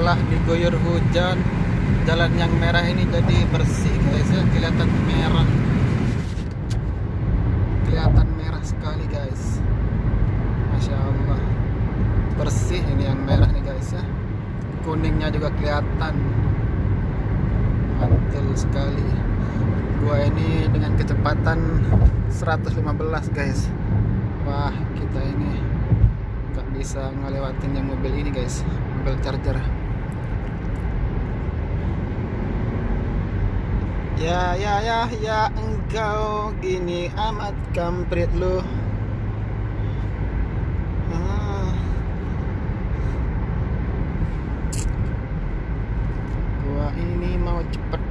setelah diguyur hujan, jalan yang merah ini jadi bersih guys ya. Kelihatan merah sekali guys, Masya Allah. Bersih ini yang merah nih guys ya. Kuningnya juga kelihatan, mantul sekali. Gua ini dengan kecepatan 115 guys. Wah, kita ini nggak bisa ngelewatin yang mobil ini guys, mobil charger. Ya engkau gini amat kampret lu. Gua ini mau cepet